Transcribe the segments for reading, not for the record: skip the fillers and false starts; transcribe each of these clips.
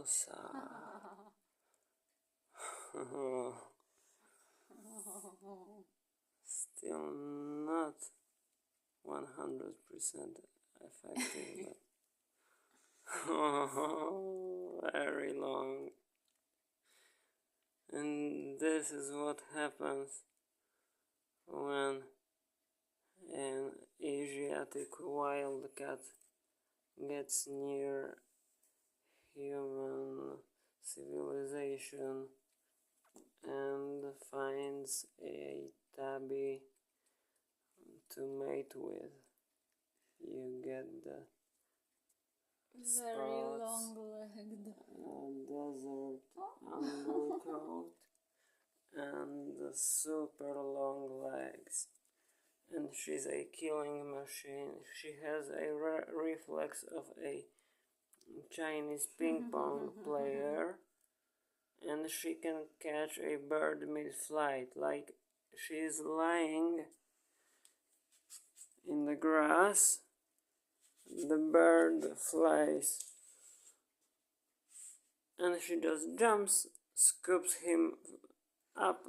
Mimosa. Still not 100% effective, but very long. And this is what happens when an Asiatic wildcat gets near human civilization and finds a tabby to mate with. You get the very long-legged desert undercoat and the super long legs. And she's a killing machine. She has a reflex of a Chinese ping pong player, and she can catch a bird mid-flight. Like, she's lying in the grass, the bird flies, and she just jumps, scoops him up,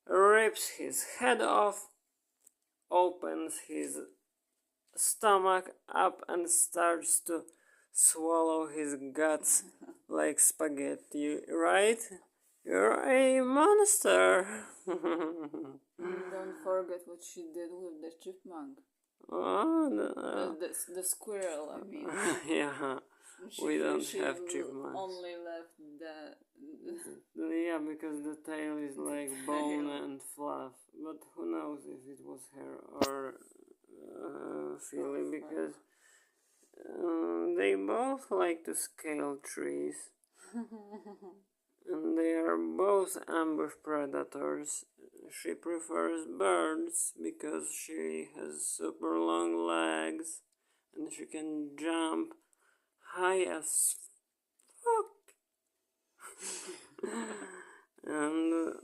rips his head off, opens his stomach up and starts to swallow his guts like spaghetti, right? You're a monster. And don't forget what she did with the chipmunk. Oh, The squirrel, I mean. Yeah, we don't have chipmunks. Only left Yeah, because the tail is like bone and fluff. But who knows if it was hair or feeling, because they both like to scale trees. And they are both ambush predators. She prefers birds because she has super long legs and she can jump high as fuck. And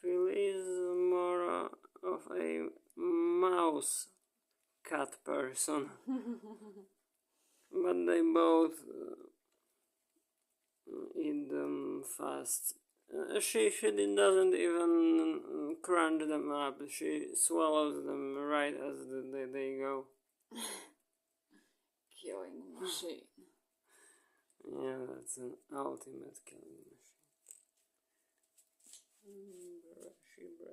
Phil is more of a mouse cat person. But they both eat them fast. She doesn't even crunch them up. She swallows them right as they go. killing machine. Yeah, that's an ultimate killing machine.